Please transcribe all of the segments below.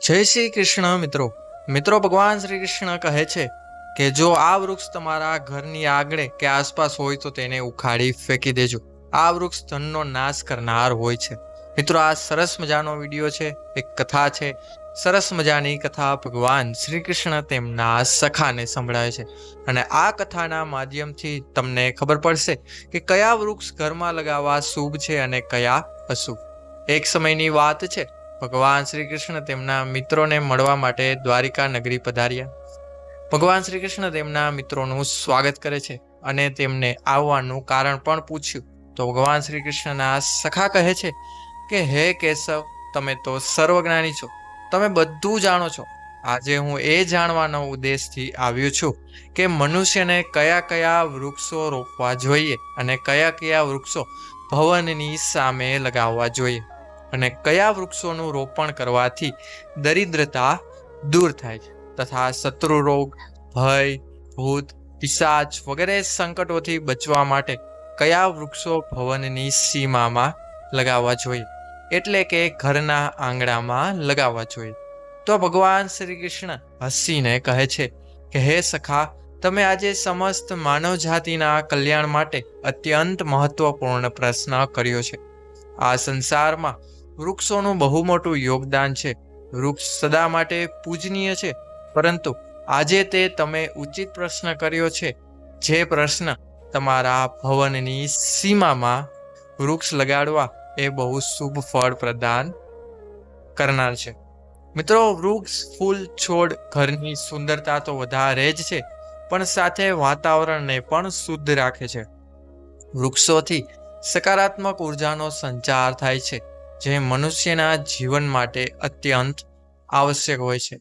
જય શ્રી કૃષ્ણ મિત્રો ભગવાન શ્રી કૃષ્ણ કહે છે કે જો આ વૃક્ષ તમારા ઘરની આગળ કે આસપાસ હોય તો તેને ઉખાડી ફેંકી દેજો. આ વૃક્ષ ધનનો નાશ કરનાર હોય છે. મિત્રો, આ સરસ મજાનો વિડીયો છે, એક કથા છે. સરસ મજાની કથા ભગવાન શ્રી કૃષ્ણ તેમના સખાને સંભળાવે છે અને આ કથાના માધ્યમથી તમને ખબર પડશે કે કયા વૃક્ષ ઘરમાં લગાવવા શુભ છે અને કયા અશુભ. એક સમયની વાત છે. ભગવાન શ્રી કૃષ્ણ તેમના મિત્રોને મળવા માટે દ્વારિકા નગરી પધાર્યા. ભગવાન શ્રી કૃષ્ણ તેમના મિત્રોનું સ્વાગત કરે છે અને તેમને આવવાનું કારણ પણ પૂછ્યું. તો ભગવાન શ્રી કૃષ્ણના સખા કહે છે કે હે કેશવ, તમે તો સર્વજ્ઞાની છો, તમે બધું જાણો છો. આજે હું એ જાણવાના ઉદ્દેશથી આવ્યો છું કે મનુષ્યને કયા કયા વૃક્ષો રોપવા જોઈએ અને કયા કયા વૃક્ષો ભવનની સામે લગાવવા જોઈએ અને કયા વૃક્ષોનું રોપણ કરવાથી દરિદ્રતા દૂર થાય છે તથા શત્રુ રોગ, ભય, ભૂત, પિશાચ વગેરે સંકટોથી બચવા માટે કયા વૃક્ષો ભવનની સીમામાં લગાવવા જોઈએ, એટલે કે ઘરના આંગણામાં લગાવવા જોઈએ. તો ભગવાન શ્રી કૃષ્ણ હસીને કહે છે કે હે સખા, તમે આજે સમસ્ત માનવ જાતિના કલ્યાણ માટે અત્યંત મહત્વપૂર્ણ પ્રશ્ન કર્યો છે. આ સંસારમાં વૃક્ષોનું બહુ મોટું યોગદાન છે. વૃક્ષ સદા માટે પૂજનીય છે, પરંતુ આજે તે તમે ઉચિત પ્રશ્ન કર્યો છે. જે પ્રશ્ન તમારા ભવનની સીમામાં વૃક્ષ લગાડવા એ બહુ શુભ ફળ પ્રદાન કરનાર છે. મિત્રો, વૃક્ષ, ફૂલ, છોડ ઘરની સુંદરતા તો વધારે જ છે, પણ સાથે વાતાવરણને પણ શુદ્ધ રાખે છે. વૃક્ષોથી સકારાત્મક ઉર્જાનો સંચાર થાય છે, જે મનુષ્યના જીવન માટે અત્યંત આવશ્યક હોય છે.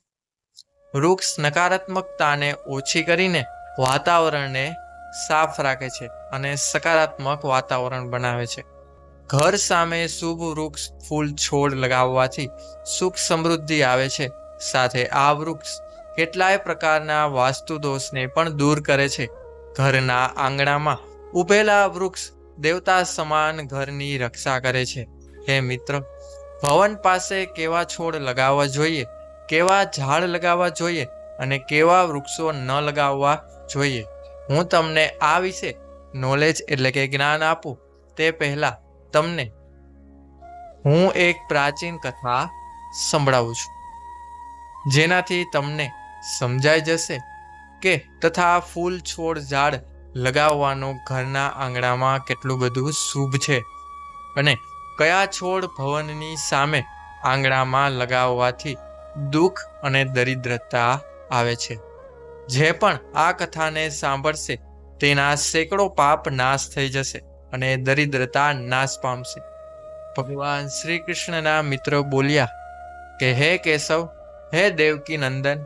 વૃક્ષ નકારાત્મકતાને ઓછી કરીને વાતાવરણને સાફ રાખે છે અને સકારાત્મક વાતાવરણ બનાવે છે. ઘર સામે શુભ વૃક્ષ, ફૂલ, છોડ લગાવવાથી સુખ સમૃદ્ધિ આવે છે. સાથે આ વૃક્ષ કેટલાય પ્રકારના વાસ્તુ દોષને પણ દૂર કરે છે. ઘરના આંગણામાં ઉભેલા વૃક્ષ દેવતા સમાન ઘરની રક્ષા કરે છે. હે મિત્ર, ભવન પાસે કેવા છોડ લગાવવા જોઈએ, કેવા ઝાડ લગાવવા જોઈએ અને કેવા વૃક્ષો ન લગાવવા જોઈએ, હું તમને આ વિશે નોલેજ એટલે કે જ્ઞાન આપું તે પહેલા તમને હું એક પ્રાચીન કથા સંભળાવું છું, જેનાથી તમને સમજાઈ જશે કે તથા ફૂલ, છોડ, ઝાડ લગાવવાનું ઘરના આંગણામાં કેટલું બધું શુભ છે અને કયા છોડ ભવનની સામે આંગણામાં લગાવવાથી દુઃખ અને દરિદ્રતા આવે છે. જે પણ આ કથાને સાંભળશે તેના સેંકડો પાપ નાશ થઈ જશે અને દરિદ્રતા નાશ પામશે. ભગવાન શ્રી કૃષ્ણના મિત્રો બોલ્યા કે હે કેશવ, હે દેવકી નંદન,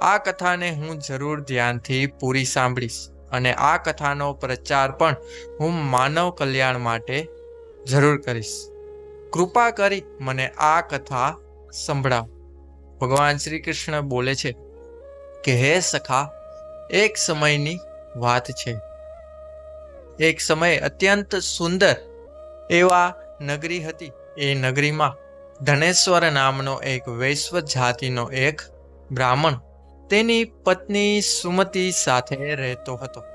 આ કથાને હું જરૂર ધ્યાનથી પૂરી સાંભળીશ અને આ કથાનો પ્રચાર પણ હું માનવ કલ્યાણ માટે જરૂર કરીશ. કૃપા કરી મને આ કથા સંભળાવો. ભગવાન શ્રી કૃષ્ણ બોલે છે કે હે સખા, એક સમયની વાત છે. એક સમય અત્યંત સુંદર એવા નગરી હતી. એ નગરીમાં ધનેશ્વર નામનો એક વૈશ્વ જાતિનો એક બ્રાહ્મણ તેની પત્ની સુમતિ સાથે રહેતો હતો.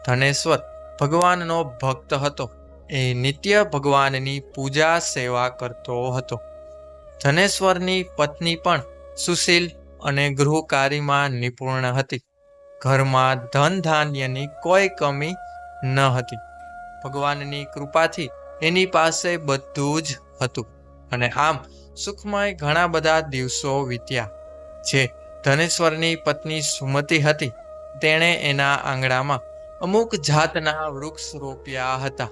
ધનેશ્વર ભગવાનનો ભક્ત હતો. એ નિત્ય ભગવાનની પૂજા સેવા કરતો હતો. ધનેશ્વરની પત્ની પણ સુશીલ અને ગૃહકાર્યમાં નિપુણ હતી. ઘરમાં ધન ધાન્યની કોઈ કમી ન હતી. ભગવાનની કૃપાથી એની પાસે બધું જ હતું અને આમ સુખમય ઘણા બધા દિવસો વીત્યા. જે ધનેશ્વરની પત્ની સુમતિ હતી, તેણે એના આંગણામાં અમુક જાતના વૃક્ષ રોપ્યા હતા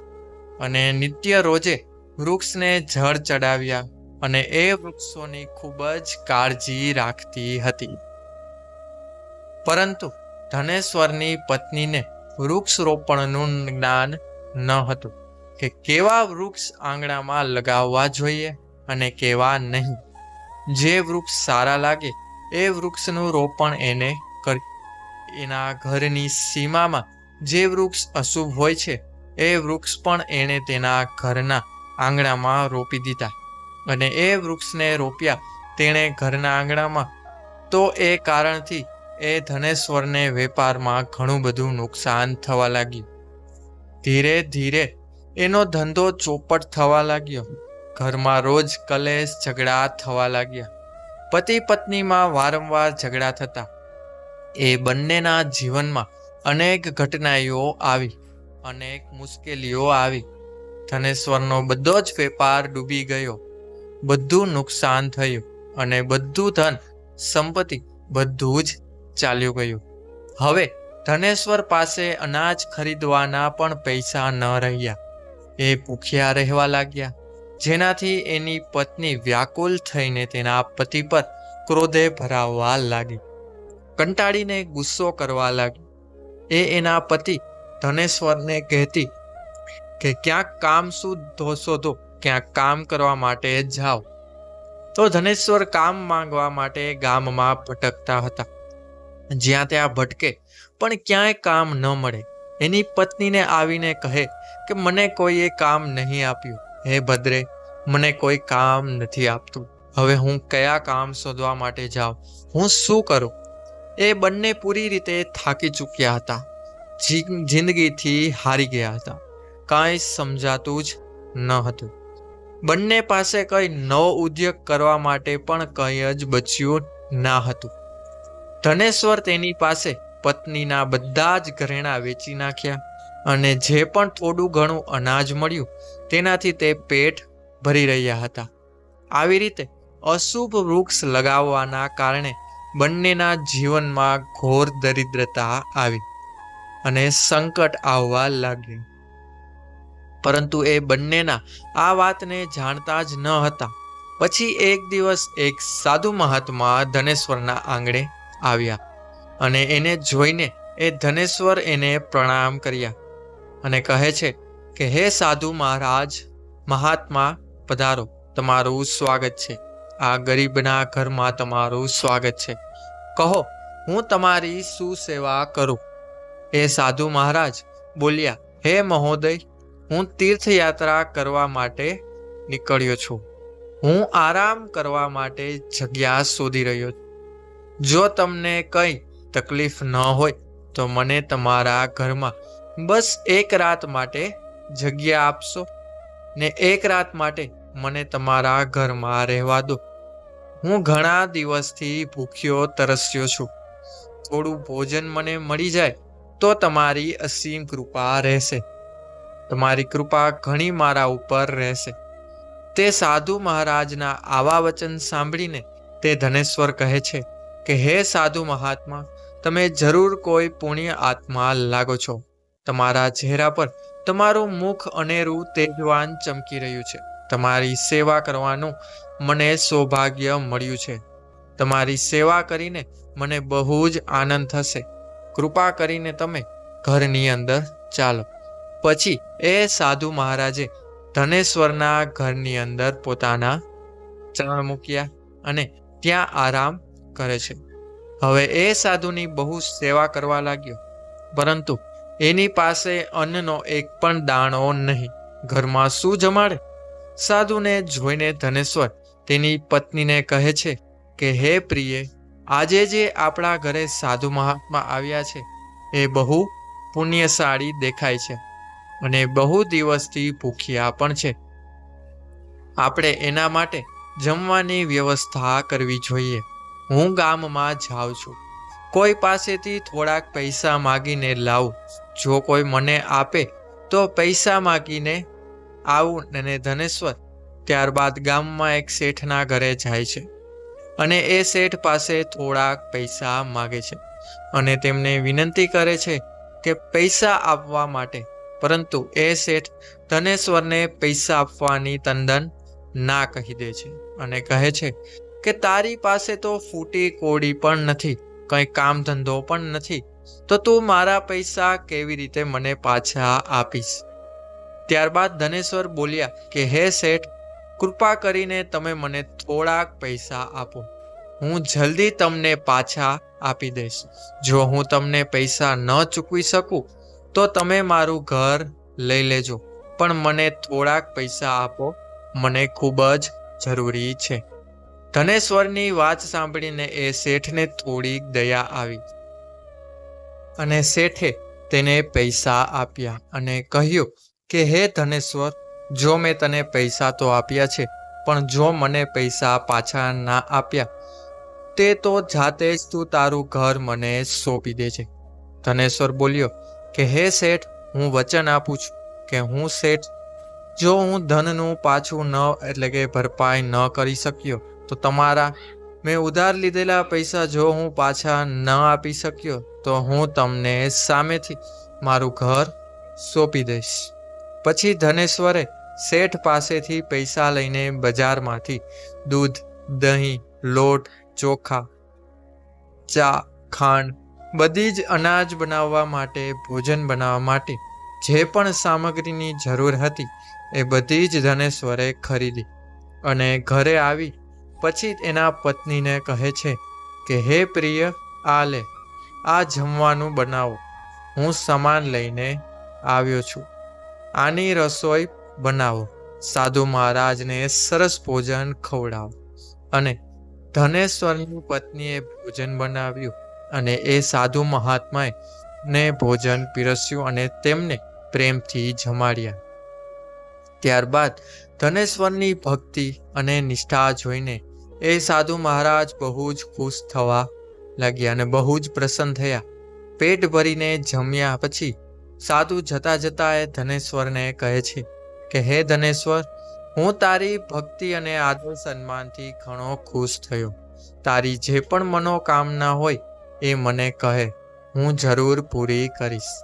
અને નિત્ય રોજે વૃક્ષને જળ ચડાવ્યા અને એ વૃક્ષોની ખૂબ જ કાળજી રાખતી હતી. પરંતુ ધનેશ્વરની પત્નીને વૃક્ષ રોપણનું જ્ઞાન ન હતું કે કેવા વૃક્ષ આંગણામાં લગાવવા જોઈએ અને કેવા નહીં. જે વૃક્ષ સારા લાગે એ વૃક્ષનું રોપણ એને કર્યું. એના ઘરની સીમામાં જે વૃક્ષ અશુભ હોય છે એ વૃક્ષ પણ એણે તેના ઘરના આંગણામાં રોપી દીધા અને એ વૃક્ષને રોપ્યા તેણે ઘરના આંગણામાં, તો એ કારણથી એ ધનેશ્વરને વેપારમાં ઘણું બધું નુકસાન થવા લાગ્યું. ધીરે ધીરે એનો ધંધો ચોપટ થવા લાગ્યો. ઘરમાં રોજ કલેશ ઝઘડા થવા લાગ્યા. પતિ પત્નીમાં વારંવાર ઝઘડા થતા. એ બંનેના જીવનમાં અનેક ઘટનાઓ આવી, અનેક મુશ્કેલીઓ આવી. ધનેશ્વરનો બધો જ વેપાર ડૂબી ગયો, બધું નુકસાન થયું અને બધું ધન સંપત્તિ બધું જ ચાલ્યું ગયું. હવે ધનેશ્વર પાસે અનાજ ખરીદવાના પણ પૈસા ન રહ્યા. એ ભૂખ્યા રહેવા લાગ્યા, જેનાથી એની પત્ની વ્યાકુલ થઈને તેના પતિ પર ક્રોધે ભરાવવા લાગી. કંટાળીને ગુસ્સો કરવા લાગી. એ એના પતિ ધનેશ્વરને કહેતી કે ક્યાંક કામ શોધો, ક્યાંક કામ કરવા માટે જાઓ. તો ધનેશ્વર કામ માંગવા માટે ગામમાં ભટકતા હતા. જ્યાં ત્યાં ભટકે પણ ક્યાંય કામ ન મળે. એની પત્નીને આવીને કહે કે મને કોઈએ કામ નહીં આપ્યું. હે ભદ્રે, મને કોઈ કામ નથી આપતું. હવે હું કયા કામ શોધવા માટે જાઉં? હું શું કરું? એ બંને પૂરી રીતે થાકી ચૂક્યા હતા, જિંદગીથી હારી ગયા હતા. કાંઈ સમજાતું જ ન હતું. બંને પાસે કંઈ નવો ઉદ્યોગ કરવા માટે પણ કંઈ જ બચ્યું ના હતું. ધનેશ્વર તેની પાસે પત્નીના બધા જ ઘરેણાં વેચી નાખ્યા અને જે પણ થોડું ઘણું અનાજ મળ્યું તેનાથી તે પેટ ભરી રહ્યા હતા. આવી રીતે અશુભ વૃક્ષ લગાવવાના કારણે બંનેના જીવનમાં ઘોર દરિદ્રતા આવી અને સંકટ આવવા લાગ્યું. પરંતુ એ બંનેના આ વાતને જાણતા જ ન હતા. પછી એક દિવસ એક સાધુ મહાત્મા ધનેશ્વરના આંગણે આવ્યા અને એને જોઈને એ ધનેશ્વર એને પ્રણામ કર્યા અને કહે છે કે હે સાધુ મહારાજ, મહાત્મા પધારો, તમારું સ્વાગત છે. આ ગરીબના ઘરમાં તમારું સ્વાગત છે. કહો, હું તમારી શું સેવા કરું? એ સાધુ મહારાજ બોલ્યા, હે મહોદય, હું તીર્થયાત્રા કરવા માટે નીકળ્યો છું. હું આરામ કરવા માટે જગ્યા શોધી રહ્યો છું. જો તમને કંઈ તકલીફ ન હોય તો મને તમારા ઘરમાં બસ એક રાત માટે જગ્યા આપશો ને એક રાત માટે મને તમારા ઘરમાં રહેવા દો. હું ઘણા દિવસથી ભૂખ્યો તરસ્યો છું. થોડું ભોજન મને મળી જાય તો તમારી અસીમ કૃપા રહેશે. તમારી કૃપા ઘણી મારા ઉપર રહેશે. તે સાધુ મહારાજના આવા વચન સાંભળીને તે ધનેશ્વર કહે છે કે હે સાધુ મહાત્મા, તમે જરૂર કોઈ પુણ્ય આત્મા લાગો છો. તમારા ચહેરા પર તમારું મુખ અનેરું તેજવાન ચમકી રહ્યું છે. તમારી સેવા કરવાનું મને સૌભાગ્ય મળ્યું છે. તમારી સેવા કરીને મને બહુ જ આનંદ થશે. કૃપા કરીને તમે ઘરની અંદર ચાલો. પછી એ સાધુ મહારાજે ધનેશ્વરના ઘરની અંદર પોતાના ચરણ મૂક્યા અને ત્યાં આરામ કરે છે. હવે એ સાધુની બહુ સેવા કરવા લાગ્યો, પરંતુ એની પાસે અન્નનો એક પણ દાણો નહીં. ઘરમાં શું જમાડે? સાધુને જોઈને ધનેશ્વર તેની પત્નીને કહે છે કે હે પ્રિય, આજે જે આપણા ઘરે સાધુ મહાત્મા આવ્યા છે એ બહુ પુણ્યશાળી દેખાય છે અને બહુ દિવસથી ભૂખ્યા પણ છે. આપણે એના માટે જમવાની વ્યવસ્થા કરવી જોઈએ. હું ગામમાં જાઉં છું, કોઈ પાસેથી થોડાક પૈસા માગીને લાવું. જો કોઈ મને આપે તો પૈસા માગીને આવું. અને ધનેશ્વર ત્યારબાદ ગામમાં એક શેઠના ઘરે જાય છે અને એ શેઠ પાસે થોડાક પૈસા માગે છે અને તેમને વિનંતી કરે છે કે પૈસા આપવા માટે. પરંતુ એ શેઠ ધનેશ્વરને પૈસા આપવાની તદ્દન ના કહી દે છે અને કહે છે કે તારી પાસે તો ફૂટી કોડી પણ નથી, કંઈ કામ ધંધો પણ નથી, તો તું મારા પૈસા કેવી રીતે મને પાછા આપીશ? ત્યારબાદ ધનેશ્વર બોલ્યા કે હે શેઠ, કૃપા કરીને તમે મને થોડાક પૈસા આપો. હું જલ્દી તમને પાછા આપી દઈશ. જો હું તમને પૈસા ન ચૂકવી શકું તો તમે મારું ઘર લઈ લેજો, પણ મને થોડાક પૈસા આપો, મને ખૂબ જ જરૂરી છે. ધનેશ્વરની વાત સાંભળીને એ શેઠને થોડીક દયા આવી અને શેઠે તેને પૈસા આપ્યા અને કહ્યું કે હે ધનેશ્વર, જો મેં તને પૈસા તો આપ્યા છે, પણ જો મને પૈસા પાછા ના આપ્યા તે તો જાતે જ તું તારું ઘર મને સોંપી દેજે. ધનેશ્વર બોલ્યો કે હે શેઠ, હું વચન આપું છું કે હું શેઠ, જો હું ધનનું પાછું ભરપાઈ ન કરી શક્યો તો તમારા મેં ઉધાર લીધેલા પૈસા જો હું પાછા ન આપી શક્યો તો હું તમને સામેથી મારું ઘર સોંપી દઈશ. પછી ધનેશ્વરે શેઠ પાસેથી પૈસા લઈને બજારમાંથી દૂધ, દહીં, લોટ, ચોખા, ચા, ખાંડ, બધી જ અનાજ બનાવવા માટે, ભોજન બનાવવા માટે જે પણ સામગ્રીની જરૂર હતી એ બધી જ ધનેશ્વરે ખરીદી અને ઘરે આવી પછી એના પત્નીને કહે છે કે હે પ્રિય, આ લે, આ જમવાનું બનાવો, હું સામાન લઈને આવ્યો છું, આની રસોઈ બનાવો, સાધુ મહારાજને સરસ ભોજન ખવડાવો. અને ધનેશ્વરની પત્નીએ ભોજન બનાવ્યું અને એ સાધુ મહાત્માએ ને ભોજન પીરસ્યું અને તેમને પ્રેમથી જમાડ્યા. ત્યારબાદ ધનેશ્વરની ભક્તિ અને નિષ્ઠા જોઈને એ સાધુ મહારાજ બહુ જ ખુશ થવા લાગ્યા અને બહુ જ પ્રસન્ન થયા. પેટ ભરીને જમ્યા પછી સાધુ જતા જતા એ ધનેશ્વરને કહે છે કે હે ધનેશ્વર, હું તારી ભક્તિ અને આદર સન્માનથી ઘણો ખુશ થયો. તારી જે પણ મનોકામના હોય એ મને કહે, હું જરૂર પૂરી કરીશ.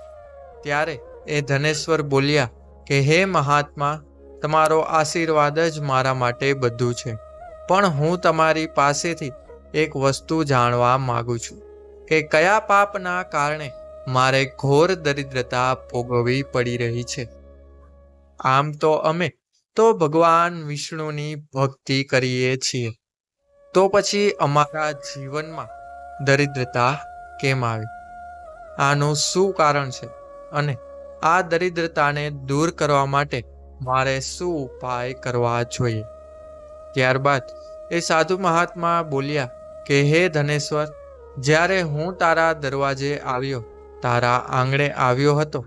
ત્યારે એ ધનેશ્વર બોલ્યા કે હે મહાત્મા, તમારો આશીર્વાદ જ મારા માટે બધું છે, પણ હું તમારી પાસેથી એક વસ્તુ જાણવા માંગુ છું કે કયા પાપના કારણે મારે ઘોર દરિદ્રતા ભોગવવી પડી રહી છે. આમ તો અમે તો ભગવાન વિષ્ણુની ભક્તિ કરીએ છીએ, તો પછી અમારા જીવનમાં દરિદ્રતા કેમ આવી? આનું શું કારણ છે અને આ દરિદ્રતાને દૂર કરવા માટે મારે શું ઉપાય કરવા જોઈએ? ત્યારબાદ એ સાધુ મહાત્મા બોલ્યા કે હે ધનેશ્વર, જ્યારે હું તારા દરવાજે આવ્યો, તારા આંગણે આવ્યો હતો,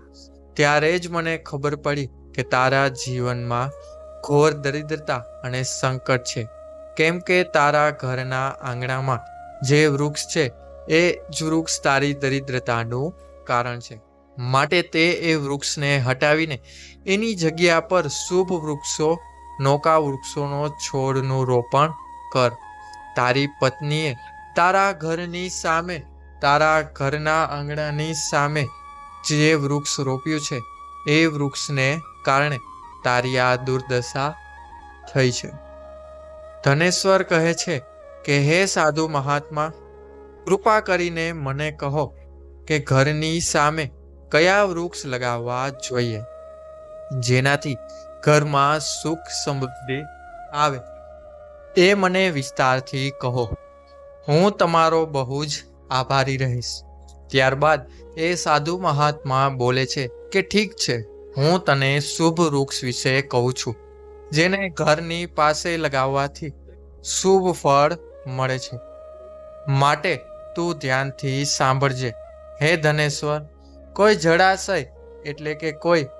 ત્યારે જ મને ખબર પડી કે તારા જીવનમાં ઘોર દરિદ્રતા અને સંકટ છે, કેમ કે તારા ઘરના આંગણામાં જે વૃક્ષ છે એ જ વૃક્ષ તારી દરિદ્રતાનું કારણ છે. માટે તે એ વૃક્ષને હટાવીને એની જગ્યા પર શુભ વૃક્ષો, નોકા વૃક્ષોનો છોડનું રોપણ કર. તારી પત્નીએ તારા ઘરની સામે, તારા ઘરના આંગણાની સામે જે વૃક્ષ રોપ્યું છે એ વૃક્ષને કારણે તારી આ દુર્દશા થઈ છે. ધનેશ્વર કહે છે કે હે સાધુ મહાત્મા, કૃપા કરીને મને કહો કે ઘરની સામે કયા વૃક્ષ લગાવવા જોઈએ જેનાથી ઘરમાં સુખ સમૃદ્ધિ આવે, એ મને વિસ્તારથી કહો. હું તમારો બહુ જ આભારી રહીશ. ત્યારબાદ એ સાધુ મહાત્મા બોલે છે કે ઠીક છે, હું તને શુભ વૃક્ષ વિશે કહું છું જેને ઘરની પાસે લગાવવાથી શુભ ફળ મળે છે, માટે તું ધ્યાનથી સાંભળજે. હે ધનેશ્વર, કોઈ જળાશય એટલે કે કોઈ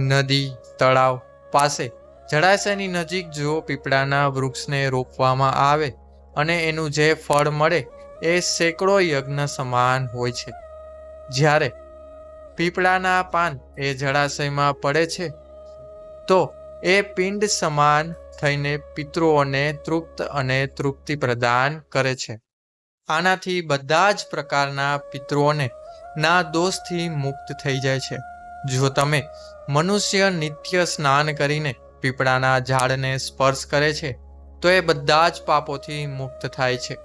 નદી, તળાવ પાસે જળાશયની નજીક જો પીપળાના વૃક્ષને રોપવામાં આવે અને એનું જે ફળ મળે એ સેંકડો યજ્ઞ સમાન હોય છે. જ્યારે પીપળાના પાન એ જળાશયમાં પડે છે તો એ પિંડ સમાન થઈને પિતૃઓને તૃપ્ત અને તૃપ્તિ પ્રદાન કરે છે. આનાથી બધા જ પ્રકારના પિતૃઓને ના દોષથી મુક્ત થઈ જાય છે. જો તમે મનુષ્ય નિત્ય સ્નાન કરીને પીપળાના ઝાડને સ્પર્શ કરે છે તો એ બધા જ પાપોથી મુક્ત થાય છે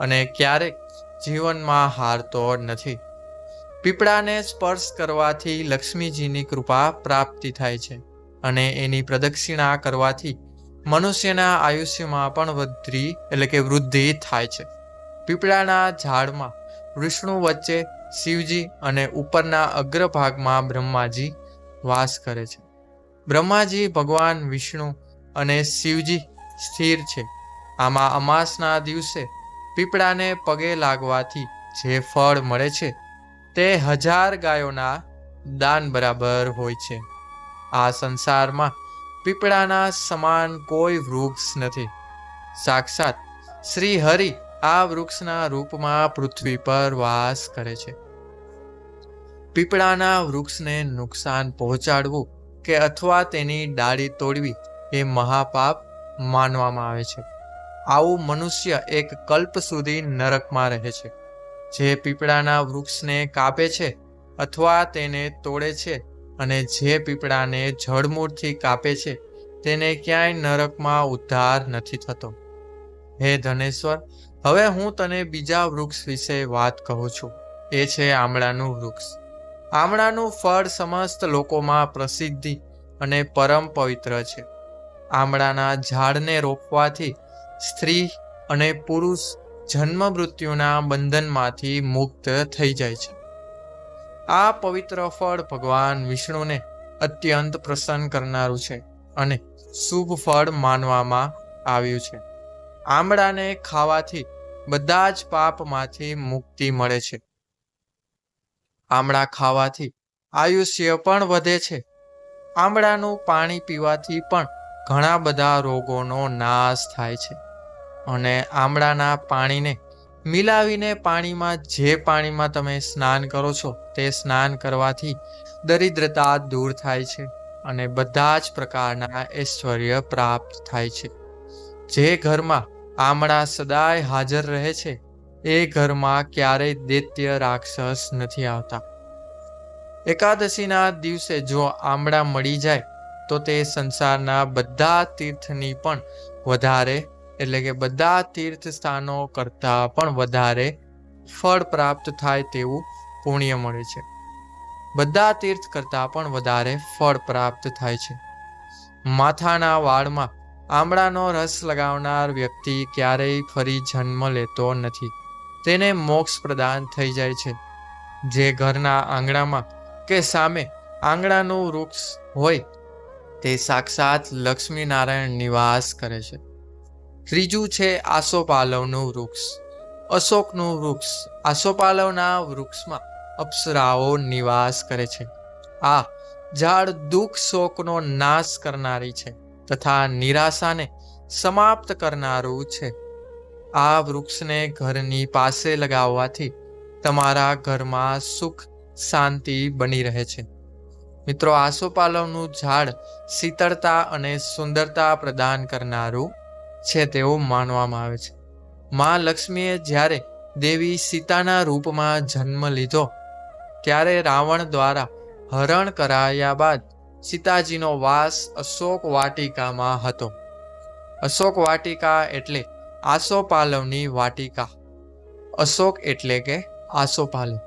અને ક્યારેક જીવનમાં હારતો નથી. પીપળાને સ્પર્શ કરવાથી લક્ષ્મીજીની કૃપા પ્રાપ્તિ થાય છે અને એની પ્રદક્ષિણા કરવાથી મનુષ્યના આયુષ્યમાં પણ વૃદ્ધિ થાય છે. પીપળાના ઝાડમાં વિષ્ણુ વચ્ચે શિવજી અને ઉપરના અગ્રભાગમાં બ્રહ્માજી વાસ કરે છે. બ્રહ્માજી, ભગવાન વિષ્ણુ અને શિવજી સ્થિર છે આમાં અમાસના દિવસે પીપળાને પગે લાગવાથી જે ફળ મળે છે તે 1000 ગાયોના દાન બરાબર હોય છે. આ સંસારમાં પીપળાના સમાન કોઈ વૃક્ષ નથી. સાક્ષાત શ્રી હરિ આ વૃક્ષના રૂપમાં પૃથ્વી પર વાસ કરે છે. પીપળાના વૃક્ષને નુકસાન પહોંચાડવું કે અથવા તેની ડાળી તોડવી એ મહાપાપ માનવામાં આવે છે. આવું મનુષ્ય એક કલ્પ સુધી નરકમાં રહે છે. જે પીપળાના વૃક્ષને કાપે છે અથવા તેને તોડે છે અને જે પીપળાને જડમૂળથી કાપે છે તેને ક્યાંય નરકમાં ઉદ્ધાર નથી થતો. હે ધનેશ્વર, હવે હું તને બીજા વૃક્ષ વિશે વાત કહું છું. એ છે આમળાનું વૃક્ષ. આમળાનું ફળ સમસ્ત લોકોમાં પ્રસિદ્ધિ અને પરમ પવિત્ર છે. આમળાના ઝાડને રોપવાથી સ્ત્રી અને પુરુષ જન્મ મૃત્યુના બંધનમાંથી મુક્ત થઈ જાય છે. આ પવિત્ર ફળ ભગવાન વિષ્ણુને અત્યંત પ્રસન્ન કરનારું છે અને શુભ ફળ માનવામાં આવ્યું છે. આમળાને ખાવાથી બધા જ પાપમાંથી મુક્તિ મળે છે. આમળા ખાવાથી આયુષ્ય પણ વધે છે. આમળાનું પાણી પીવાથી પણ ઘણા બધા રોગોનો નાશ થાય છે. અને આમળાના પાણીને મિલાવીને પાણીમાં જે પાણીમાં તમે સ્નાન કરો છો તે સ્નાન કરવાથી દરિદ્રતા દૂર થાય છે અને બધા જ પ્રકારના ઐશ્વર્ય પ્રાપ્ત થાય છે. જે ઘરમાં આમળા સદાય હાજર રહે છે એ ઘરમાં ક્યારેય દૈત્ય રાક્ષસ નથી આવતા. એકાદશીના દિવસે જો આમળા મળી જાય તો તે સંસારના બધા તીર્થની પણ વધારે એટલે કે બધા તીર્થ સ્થાનો કરતાં પણ વધારે ફળ પ્રાપ્ત થાય તેવું પુણ્ય મળે છે. બધા તીર્થ કરતાં પણ વધારે ફળ પ્રાપ્ત થાય છે. માથાના વાળમાં આમળાનો રસ લગાવનાર વ્યક્તિ ક્યારેય ફરી જન્મ લેતો નથી. તેને મોક્ષ પ્રદાન થઈ જાય છે. જે ઘરના આંગણામાં કે સામે આંગણાનું વૃક્ષ હોય તે સાક્ષાત લક્ષ્મીનારાયણ નિવાસ કરે છે. ત્રીજું છે આસોપાલવનું વૃક્ષ. અશોકનું વૃક્ષ. આસોપાલવના વૃક્ષમાં અપ્સરાઓ નિવાસ કરે છે. આ ઝાડ દુઃખ શોકનો નાશ કરનારી છે તથા નિરાશાને સમાપ્ત કરનારું છે. આ વૃક્ષને ઘરની પાસે લગાવવાથી તમારા ઘરમાં સુખ શાંતિ બની રહે છે. મિત્રો, આસોપાલવનું ઝાડ શીતળતા અને સુંદરતા પ્રદાન કરનારું છે તેવું માનવામાં આવે છે. મા લક્ષ્મીએ જ્યારે દેવી સીતાના રૂપમાં જન્મ લીધો ત્યારે રાવણ દ્વારા હરણ કરાયા બાદ સીતાજીનો વાસ અશોક વાટિકામાં હતો. અશોક વાટિકા એટલે આસોપાલવની વાટિકા. અશોક એટલે કે આસોપાલવ.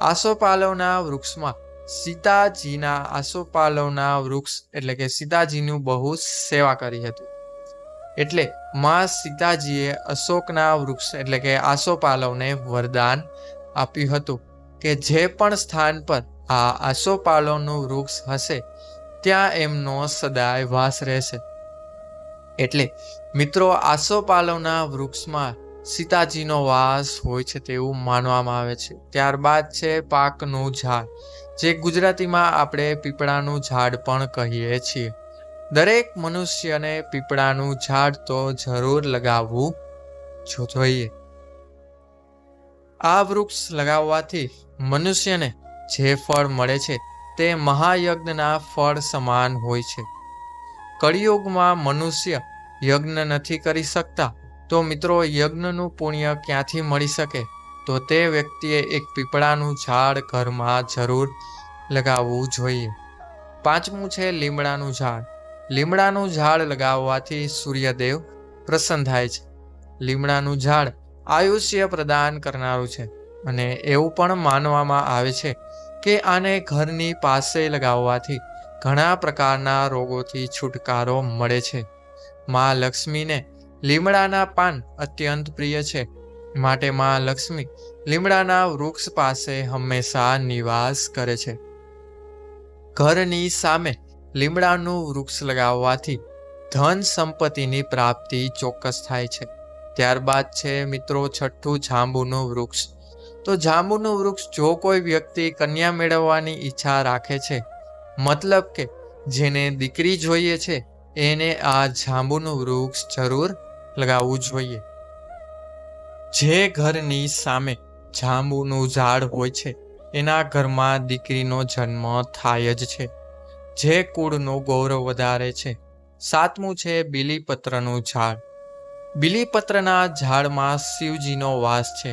આસોપાલવના વૃક્ષમાં સીતાજીના આસોપાલવના વૃક્ષ એટલે કે સીતાજીનું બહુ સેવા કરી હતી. એટલે માં સીતાજીએ અશોકના વૃક્ષ એટલે કે આસોપાલવને વરદાન આપ્યું હતું કે જે પણ સ્થાન પર આ આસોપાલવનું વૃક્ષ હશે ત્યાં એમનો સદાય વાસ રહેશે. એટલે મિત્રો, આસોપાલવના વૃક્ષમાં સીતાજીનો વાસ હોય છે તેવું માનવામાં આવે છે. ત્યારબાદ છે પાકનું ઝાડ, જે ગુજરાતીમાં આપણે પીપળાનું ઝાડ પણ કહીએ છીએ. દરેક મનુષ્યને પીપળાનું ઝાડ તો જરૂર લગાવવું જોઈએ. આ વૃક્ષ લગાવવાથી મનુષ્યને જે ફળ મળે છે તે મહાયજ્ઞના ફળ સમાન હોય છે. કળિયુગમાં મનુષ્ય યજ્ઞ નથી કરી શકતા તો મિત્રો યજ્ઞનું પુણ્ય ક્યાંથી મળી શકે? તો તે વ્યક્તિએ એક પીપળાનું ઝાડ ઘરમાં જરૂર લગાવવું જોઈએ. પાંચમું છે લીમડાનું ઝાડ. લીમડાનું ઝાડ લગાવવાથી સૂર્યદેવ પ્રસન્ન થાય છે. લીમડાનું ઝાડ આયુષ્ય પ્રદાન કરનારું છે અને એવું પણ માનવામાં આવે છે કે આને ઘરની પાસે લગાવવાથી ઘણા પ્રકારના રોગોથી છુટકારો મળે છે. મા લક્ષ્મીને લીમડાના પાન અત્યંત પ્રિય છે, માટે મા લક્ષ્મી લીમડાના વૃક્ષ પાસે હંમેશા નિવાસ કરે છે. ઘરની સામે લીમડાનું વૃક્ષ લગાવવાથી ધન સંપત્તિની પ્રાપ્તિ ચોક્કસ થાય છે. ત્યારબાદ છે મિત્રો છઠ્ઠું જાંબુનું વૃક્ષ. તો જાંબુનું વૃક્ષ જો કોઈ વ્યક્તિ કન્યા મેળવવાની ઈચ્છા રાખે છે, મતલબ કે જેને દીકરી જોઈએ છે, એને આ જાંબુનું વૃક્ષ જરૂર લગાવવું જોઈએ. જે ઘરની સામે જાંબુનું ઝાડ હોય છે એના ઘરમાં દીકરીનો જન્મ થાય જ છે, જે કુળનું ગૌરવ વધારે છે. સાતમું છે બીલીપત્રનું ઝાડ. બીલીપત્રના ઝાડમાં શિવજીનો વાસ છે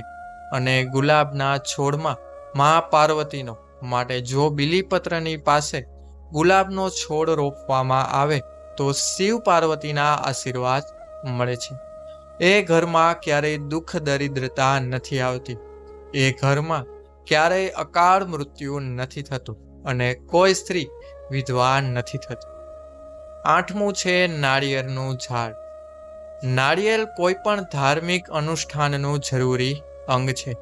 અને ગુલાબના છોડમાં મા પાર્વતીનો. માટે જો બીલીપત્રની પાસે ગુલાબનો છોડ રોપવામાં આવે તો શિવ પાર્વતીના આશીર્વાદ મળે છે. એ ઘરમાં ક્યારેય દુઃખ દરિદ્રતા નથી આવતી. એ ઘરમાં ક્યારેય અકાળ મૃત્યુ નથી થતું અને કોઈ સ્ત્રી વિધવા નથી થતી. આઠમું છે નાળિયેરનું ઝાડ. નાળિયેર કોઈ પણ ધાર્મિક અનુષ્ઠાનનું જરૂરી અંગ છે.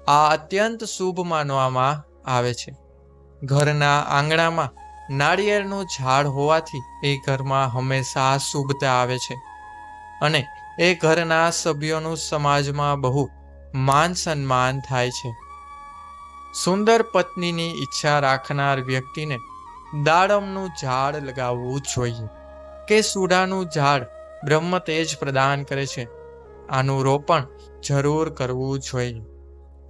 આ અત્યંત શુભ માનવામાં આવે છે. ઘરના આંગણામાં નાળિયેરનું ઝાડ હોવાથી એ ઘરમાં હંમેશા શુભતા આવે છે અને એ ઘરના સભ્યોનું સમાજમાં બહુ માન સન્માન થાય છે. સુંદર પત્નીની ઈચ્છા રાખનાર વ્યક્તિને દાડમનું ઝાડ લગાવવું જોઈએ. કે સુડાનું ઝાડ બ્રહ્મ તેજ પ્રદાન કરે છે. આનું રોપણ જરૂર કરવું જોઈએ.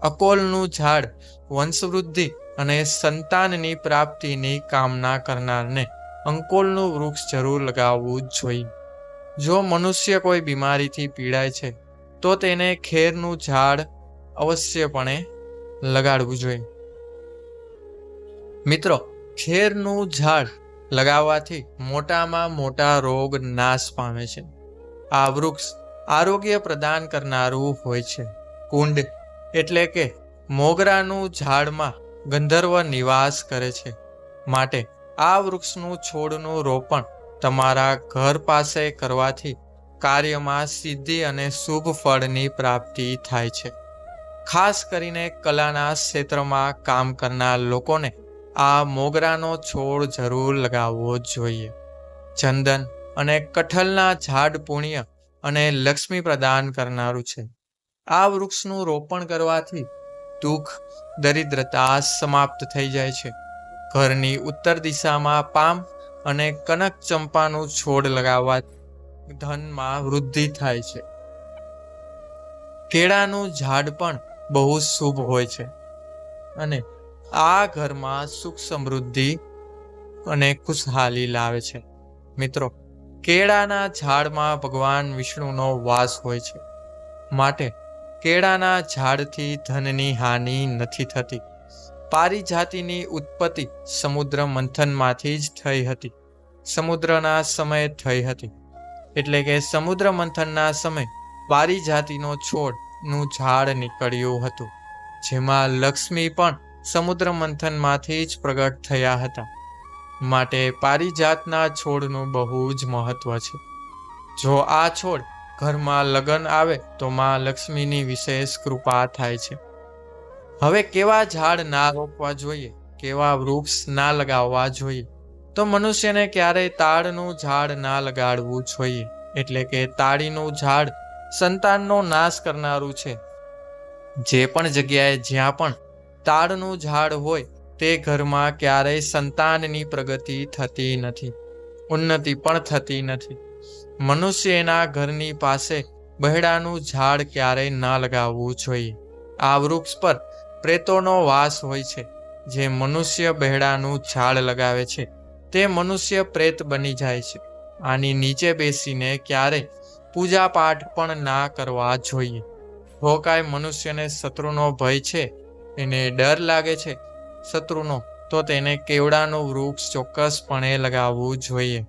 અકોલનું ઝાડ વંશવૃદ્ધિ અને સંતાનની પ્રાપ્તિની કામના કરનારને અંકોલનું વૃક્ષ જરૂર લગાવવું જ જોઈએ. જો મનુષ્ય કોઈ બીમારીથી પીડાય છે તો તેને ખેરનું ઝાડ અવશ્યપણે લગાડવું જોઈએ. મિત્રો, ખેરનું ઝાડ લગાવવાથી મોટામાં મોટા રોગ નાશ પામે છે. આ વૃક્ષ આરોગ્ય પ્રદાન કરનારું હોય છે. કુંડ એટલે કે મોગરાનું ઝાડમાં ગંધર્વ નિવાસ કરે છે. માટે આ વૃક્ષનું છોડનું રોપણ તમારા ઘર પાસે કરવાથી કાર્યમાં સિદ્ધિ અને શુભ ફળની પ્રાપ્તિ થાય છે. ખાસ કરીને કલાના ક્ષેત્રમાં કામ કરનાર લોકોને આ મોગરાનો છોડ જરૂર લગાવવો જોઈએ. ચંદન અને કઠલના ઝાડ પુણ્ય અને લક્ષ્મી પ્રદાન કરનારું છે. આ વૃક્ષનું રોપણ કરવાથી દુઃખ દરિદ્રતા સમાપ્ત થઈ જાય છે. ઘરની ઉત્તર દિશામાં પામ અને કનક ચંપાનું છોડ લગાવવા ધનમાં વૃદ્ધિ થાય છે. કેળાનું ઝાડ પણ બહુ શુભ હોય છે અને આ ઘરમાં સુખ સમૃદ્ધિ અને ખુશહાલી લાવે છે. મિત્રો, કેળાના ઝાડમાં ભગવાન વિષ્ણુનો વાસ હોય છે. માટે કેળાના ઝાડથી ધનની હાનિ નથી થતી. પારિજાતિની ઉત્પત્તિ સમુદ્ર મંથનમાંથી જ થઈ હતી. સમુદ્રના સમયે થઈ હતી. એટલે કે સમુદ્ર મંથનના સમય પારિજાતિનો છોડનું ઝાડ નીકળ્યું હતું, જેમાં લક્ષ્મી પણ સમુદ્ર મંથનમાંથી જ પ્રગટ થયા હતા. માટે પારિજાતના છોડનું બહુ જ મહત્વ છે. જો આ છોડ ઘરમાં લગ્ન આવે તો માં લક્ષ્મીની વિશેષ કૃપા થાય છે. હવે કેવા ઝાડ ના રોપવા જોઈએ, કેવા વૃક્ષ ના લગાવવા જોઈએ? તો મનુષ્યને ક્યારેય તાડનું ઝાડ ના લગાડવું જોઈએ. એટલે કે તાડીનું ઝાડ સંતાનનો નાશ કરનારું છે. જે પણ જગ્યાએ જ્યાં પણ તાડનું ઝાડ હોય તે ઘરમાં ક્યારેય સંતાનની પ્રગતિ થતી નથી, ઉન્નતિ પણ થતી નથી. મનુષ્યના ઘરની પાસે બહેડાનું ઝાડ ક્યારેય ન લગાવવું જોઈએ. આ વૃક્ષ પર પ્રેતોનો વાસ હોય છે. જે મનુષ્ય બહેડાનું ઝાડ લગાવે છે તે મનુષ્ય પ્રેત બની જાય છે. આની નીચે બેસીને ક્યારેય પૂજા પાઠ પણ ના કરવા જોઈએ. જો કાંઈ મનુષ્યને શત્રુનો ભય છે, એને ડર લાગે છે શત્રુનો, તો તેને કેવડાનું વૃક્ષ ચોક્કસપણે લગાવવું જોઈએ,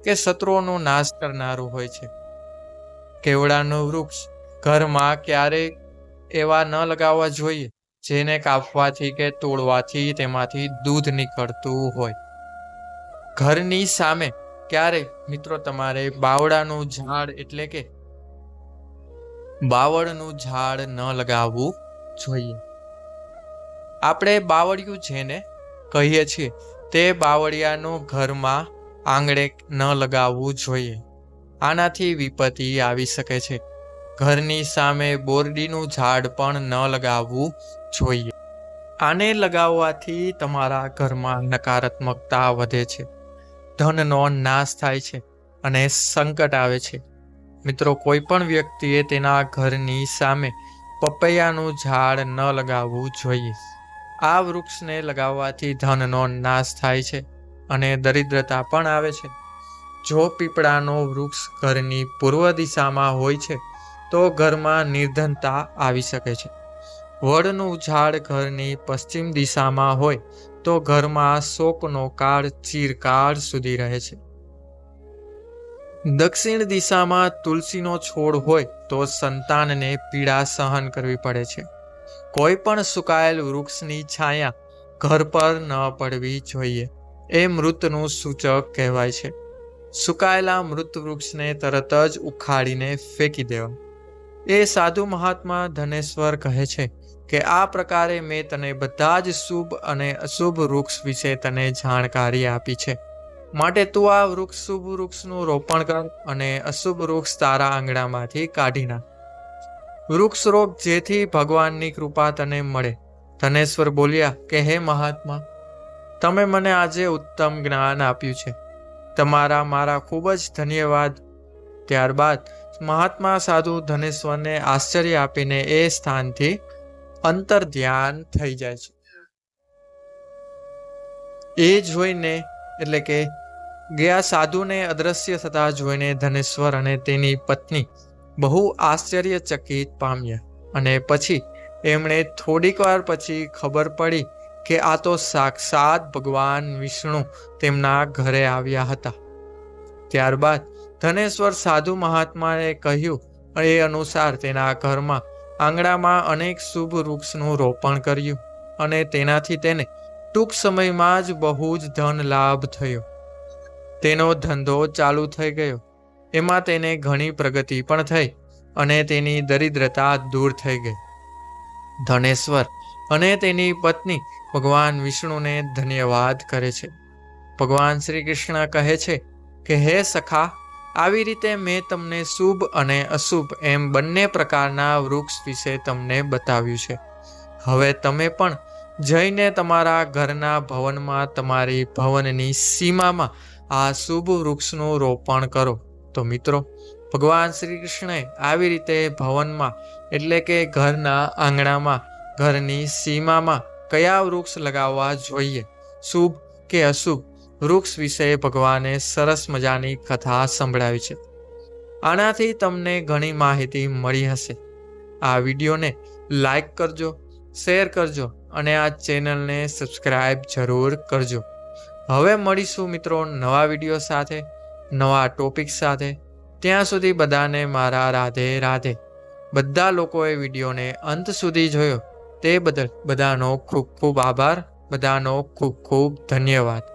કે શત્રુઓનો નાશ કરનારું હોય છે. કેવડાનું વૃક્ષ ઘરમાં ક્યારેય એવા ન લગાવવા જોઈએ જેને કાપવાથી કે તોડવાથી તેમાંથી દૂધ નીકળતું હોય. ઘરની સામે ક્યારેય મિત્રો તમારે બાવળાનું ઝાડ એટલે કે બાવળનું ઝાડ ન લગાવવું જોઈએ. આપણે બાવળિયું જેને કહીએ છીએ તે બાવળિયાનું ઘરમાં આંગણે ન લગાવવું જોઈએ. આનાથી વિપત્તિ આવી શકે છે. ઘરની સામે બોરડીનું ઝાડ પણ ન લગાવવું જોઈએ. આને લગાવવાથી તમારા ઘરમાં નકારાત્મકતા વધે છે, ધનનો નાશ થાય છે અને સંકટ આવે છે. મિત્રો, કોઈ પણ વ્યક્તિએ તેના ઘરની સામે પપૈયાનું ઝાડ ન લગાવવું જોઈએ. આ વૃક્ષને લગાવવાથી ધનનો નાશ થાય છે અને દરિદ્રતા પણ આવે છે. જો પીપળાનો વૃક્ષ ઘરની પૂર્વ દિશામાં હોય છે તો ઘરમાં નિર્ધનતા આવી શકે છે. વડનું ઝાડ ઘરની પશ્ચિમ દિશામાં હોય તો ઘરમાં શોકનો કાળ ચિરકાળ સુધી રહે છે. દક્ષિણ દિશામાં તુલસીનો છોડ હોય તો સંતાનને પીડા સહન કરવી પડે છે. કોઈ પણ સુકાયેલ વૃક્ષની છાયા ઘર પર ન પડવી જોઈએ. એ મૃતનું સૂચક કહેવાય છે. સુકાયેલા મૃત વૃક્ષને તરત જ ઉખાડીને ફેંકી દેવા. એ સાધુ મહાત્મા ધનેશ્વર કહે છે કે આ પ્રકારે મેં તને બધા જ શુભ અને અશુભ વૃક્ષ વિશે તને જાણકારી આપી છે. માટે તું આ શુભ વૃક્ષનું રોપણ કર અને અશુભ વૃક્ષ તારા આંગણામાંથી કાઢી નાખ. વૃક્ષ રોપ જેથી ભગવાનની કૃપા તને મળે. ધનેશ્વર બોલ્યા કે હે મહાત્મા, તમે મને આજે ઉત્તમ જ્ઞાન આપ્યું છે. તમારા મારા ખૂબ જ ધન્યવાદ. ત્યારબાદ મહાત્મા સાધુ ધનેશ્વરને આશ્ચર્ય આપીને એ સ્થાનથી અંતર ધ્યાન થઈ જાય છે. એ જોઈને એટલે કે ગયા સાધુને અદ્રશ્ય થતા જોઈને ધનેશ્વર અને તેની પત્ની બહુ આશ્ચર્યચકિત પામ્યા અને પછી એમણે થોડીક વાર પછી ખબર પડી કે આ તો સાક્ષાત ભગવાન વિષ્ણુ તેમના ઘરે આવ્યા હતા. ત્યારબાદ ધનેશ્વર સાધુ મહાત્માએ કહ્યું એ અનુસાર તેના ઘરમાં આંગણામાં અનેક શુભ વૃક્ષનું રોપણ કર્યું અને તેનાથી તેને ટૂંક સમયમાં જ બહુ જ ધન લાભ થયો. તેનો ધંધો ચાલુ થઈ ગયો. એમાં તેને ઘણી પ્રગતિ પણ થઈ અને તેની દરિદ્રતા દૂર થઈ ગઈ. ધનેશ્વર અને તેની પત્ની ભગવાન વિષ્ણુને ધન્યવાદ કરે છે. ભગવાન શ્રી કૃષ્ણ કહે છે કે હે સખા, આવી રીતે મેં તમને શુભ અને અશુભ એમ બંને પ્રકારના વૃક્ષ વિશે તમને બતાવ્યું છે. હવે તમે પણ જઈને તમારા ઘરના ભવનમાં તમારી ભવનની સીમામાં આ શુભ વૃક્ષનું રોપણ કરો. તો મિત્રો, ભગવાન શ્રી કૃષ્ણએ આવી રીતે ભવનમાં એટલે કે ઘરના આંગણામાં, ઘરની સીમામાં કયા વૃક્ષ લગાવવા જોઈએ, શુભ કે અશુભ વૃક્ષ વિશે ભગવાને સરસ મજાની કથા સંભળાવી છે. આનાથી તમને ઘણી માહિતી મળી હશે. આ વિડીયોને લાઈક કરજો, શેર કરજો અને આ ચેનલને સબસ્ક્રાઈબ જરૂર કરજો. હવે મળીશું મિત્રો નવા વિડીયો સાથે, નવા ટોપિક સાથે. ત્યાં સુધી બધાને મારા રાધે રાધે. બધા લોકોએ વિડીયોને અંત સુધી જોયો તે બદલ બધાનો ખૂબ ખૂબ આભાર. બધાનો ખૂબ ખૂબ ધન્યવાદ.